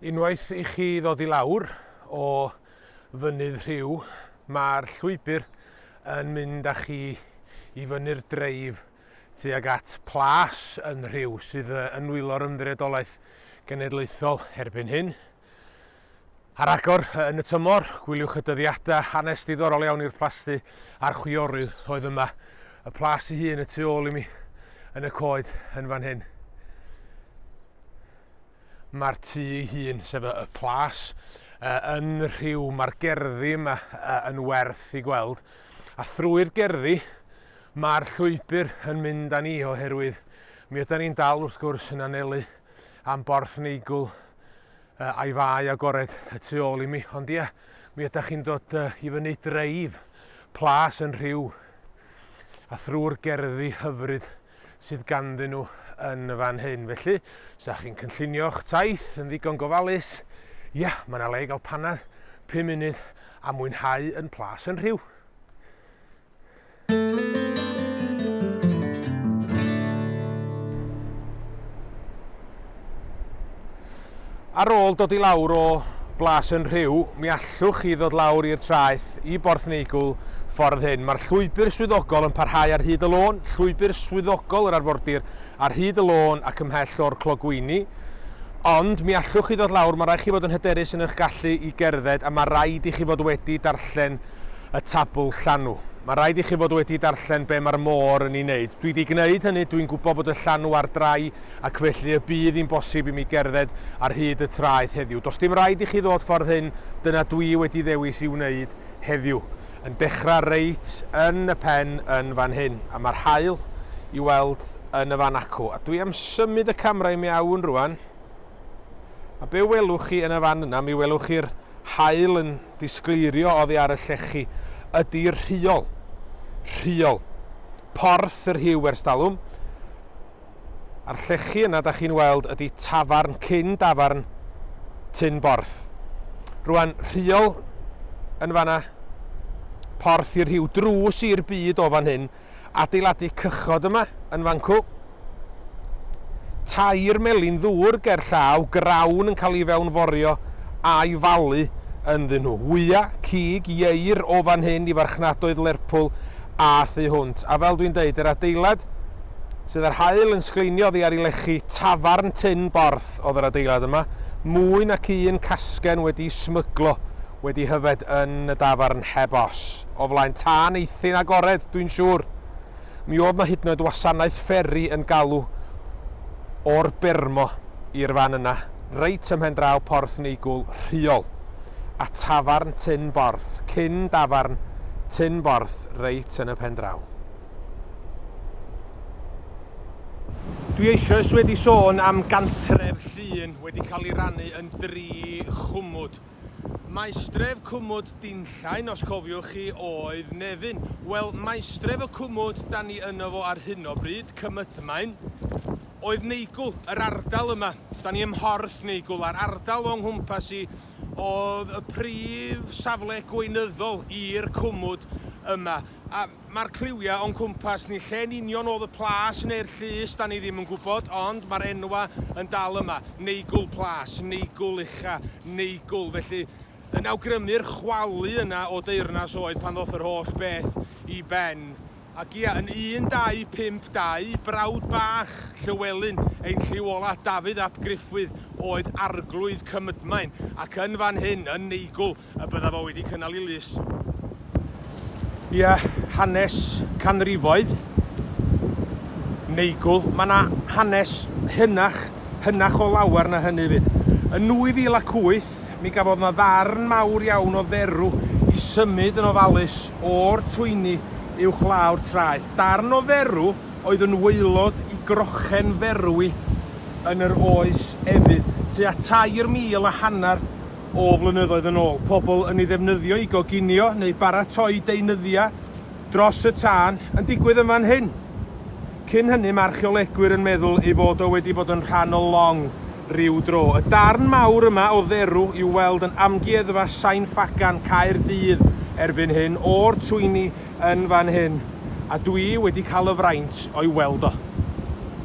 Unwaith I chi ddod I lawr o fynydd Rhiw, mae'r llwybr yn mynd â chi I fyny'r dreif tuag at plas yn Rhiw sydd yn nwylo'r ymddiriedolaeth genedlaethol erbyn hyn. Ar agor yn y tymor, gwyliwch y dyddiadau hanes diddorol iawn i'r plasty a'r chwiorydd oedd yma. Y plas I hun y tu ôl I mi yn y coed yn fan hyn. Mae'r tŷ ei hun, sef y plas, yn Rhiw. Mae'r gerddi yma yn werth I gweld. A thrwy'r gerddi, mae'r llwybr yn mynd â ni oherwydd mi ydyn ni'n dal wrth gwrs yn anelu am Porth Neigwl a'i fai agored y tu ôl I mi. Ond ie, mi ydych chi'n dod I fyny dreif plas yn Rhiw a thrwy'r gerddi hyfryd sydd ganddyn nhw yn fan hyn. Felly, sa chi'n cynllunio'ch taith yn ddigon gofalus, ia, mae yna le I gael panad 5 munud a mwynhau yn plas yn Rhiw. Ar ôl dod I lawr o blas yn Rhiw, mi allwch chi ddod lawr i'r traeth I Porth Neigwl ffordd hyn. Mae'r llwybr swyddogol yn parhau ar hyd y lôn, llwybr swyddogol yr arfordir ar hyd y lôn ac ymhell o'r clogwyni. Ond mi allwch chi ddod lawr, mae rhaid chi fod yn hyderus yn eich gallu I gerdded a mae rhaid I chi fod wedi darllen y tabl llanw. Mae rhaid I chi fod wedi darllen be mae'r môr yn ei wneud. Dwi wedi gwneud hynny, dwi'n gwybod bod y llanw ar drai ac felly y bydd hi'n bosib I mi gerdded ar hyd y traeth heddiw. Does dim rhaid I chi ddod ffordd hyn, dyna dwi wedi ddewis I wneud heddiw. Yn dechrau reit yn y pen yn fan hyn, a mae'r haul I weld yn y fan acw. A dwi am symud y camera I mewn rwan, a be welwch chi yn y fan yna, mi welwch chi'r haul yn disglirio oddi ar y llechi, ydy'r Rhiol. Rhiol. Porth yr Rhiw ers talwm. A'r llechi yna, da chi'n weld, ydy tafarn, cyn dafarn Tyn Borth. Rwan, Rhiol yn fanna, Porth i'r Rhiw, drws i'r byd o fan hyn, adeiladu cychod yma yn fancw. Tair melin ddŵr ger llaw, grawn yn cael ei fewnforio a'i falu ynddyn nhw. Wya, cig, ieir o fan hyn I farchnadoedd Lerpwl a thu hwnt. A fel dwi'n deud, yr adeilad sydd ar haul yn sgleinio ddi ar ei lechi, tafarn Tyn Borth oedd yr adeilad yma. Mwy nac un casgen wedi smyglo wedi hyfed yn y dafarn heb os. O flaen tân eithin agored, dwi'n siŵr. Mi oedd yma hyd yn oed wasanaeth fferi yn galw o'r Bermo i'r fan yna, reit ymhen draw Porth Neigwl, Rhiol, a tafarn Tyn Borth, cyn dafarn Tyn Borth, reit yn y pen draw. Dwi eisoes wedi sôn am gantref Llŷn wedi cael ei rannu yn 3 chwmwd. Maestref cwmwd Dinllaen, os cofiwch chi, oedd Nefyn. Wel, maestref y cwmwd da ni yno fo ar hyn o bryd, Cymydmaen, oedd Neigwl, yr ardal yma. Da ni ym Porth Neigwl, a'r ardal o'n nghwmpas I oedd y prif safle gweinyddol i'r cwmwd yma. A mae'r cliwia o'n cwmpas ni lle'n union oedd y plas neu'r llys, da ni ddim yn gwybod, ond mae'r enwa yn dal yma. Neigwl Plas, Neigwl Ucha, Neigwl. Felly, yn awgrymu'r chwalu yna o deyrnas oedd pan ddoth yr holl beth I ben. Ac ia, yn 1252, brawd bach Llywelyn, ein lliw ola Dafydd ap Gruffydd, oedd arglwydd Cymydmaen. Ac yn fan hyn, yn Neigwl, y bydda fo wedi cynnal I lys. Ia, hanes canrifoedd Neigwl. Mae yna hanes hynach o lawer na hynny fyd. Yn 2008, mi gafodd yna ddarn mawr iawn o dderw I symud yn ofalus o'r twyni uwchlaw'r traeth. Darn o dderw oedd yn waelod I grochen ferwi yn yr oes efydd. Tua 3,500 o flynyddoedd yn ôl. Pobl yn ei ddefnyddio I goginio neu baratoi deunyddia dros y tân yn digwydd yn fan hyn. Cyn hynny mae archeolegwyr yn meddwl ei fod o wedi bod yn rhan o long Rhiw dro. Y darn mawr yma o dderw i'w weld yn amgueddfa Sain Ffagan Caerdydd erbyn hyn o'r twyni yn fan hyn. A dwi wedi cael y fraint o'i weld o.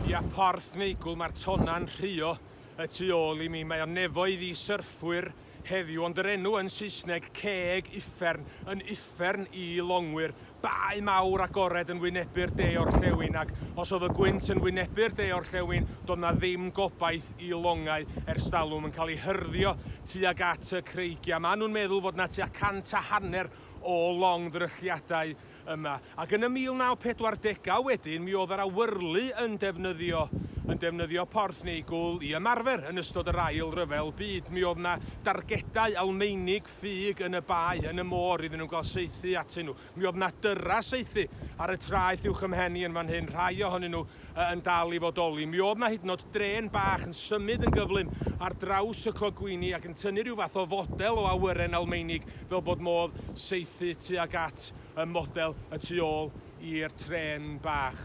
Ia, Porth Neigwl, mae'r tona'n Rhiw y tu ôl i mi. Mae o'n nefoedd i syrffwyr heddiw, ond yr enw yn Saesneg ceg uffern, yn uffern i longwyr. Bae mawr agored yn wynebu'r de orllewin, ac os oedd y gwynt yn wynebu'r de orllewin, doedd na ddim gobaith i longau ers talwm yn cael ei hyrddio tuag at y creigia. Maen nhw'n meddwl fod na tua 150 o long ddrylliadau yma. Ac yn y 1940au wedyn, mi oedd yr awyrlu yn defnyddio Porth Neigwl i ymarfer yn ystod yr ail ryfel byd. Mi oedd na dargedau Almeinig ffug yn y bae, yn y môr, iddyn nhw'n gael saethu atyn nhw. Mi oedd na dyra saethu ar y traeth uwch ymhenni yn fan hyn, rhai ohonyn nhw yn dal i fodoli. Mi oedd na hyd yn oed dren bach yn symud yn gyflym ar draws y clogwyni ac yn tynnu rhyw fath o fodel o awyren Almeinig fel bod modd saethu tuag at y model y tu ôl i'r tren bach.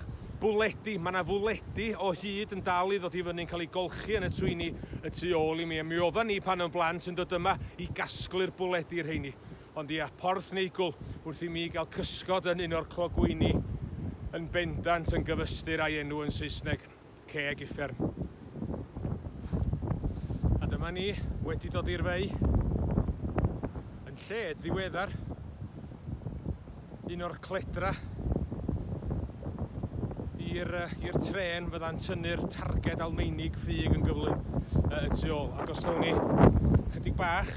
Bwledi, mae yna fwledi o hyd yn dal i ddod i fyny'n cael ei golchi yn y twyni y tu ôl i mi. Mi oedden ni pan yn blant yn dod yma i gasglu'r bwledi'r rheini. Ond ia, Porth Neigwl wrth i mi gael cysgod yn un o'r clogwyni yn bendant yn gyfystyr a'i enw yn Saesneg, ceg uffern. A dyma ni wedi dod i'r fei yn lled ddiweddar, un o'r cledra i'r tren fydda'n tynnu'r targed Almeinig ffug yn gyflym y tu ôl. Ac os nawn ni chydig bach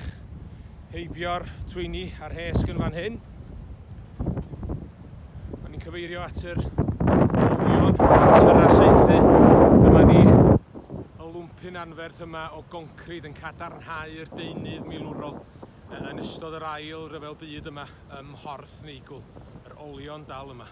heibio'r twyni a'r hesg yn fan hyn, a ni'n cyfeirio at yr olion a'r tyra saethu. Dyma ni y lwmpyn anferth yma o goncrid yn cadarnhau'r deunydd milwrol yn ystod yr ail ryfel byd yma ym Porth Neigwl, yr olion dal yma.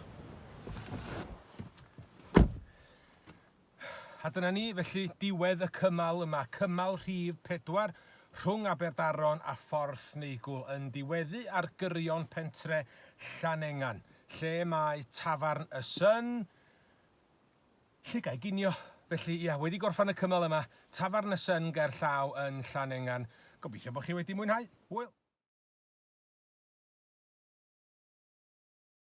A dyna ni, felly diwedd y cymal yma, cymal rhif 4 rhwng Aberdaron a Porth Neigwl yn diweddu ar gyrion pentre Llanengan, lle mae tafarn y Syn, lle ginio. Felly, ia, wedi gorffan y cymal yma, tafarn y Syn ger llaw yn Llanengan. Gobeithio bod chi wedi mwynhau. Hwyl!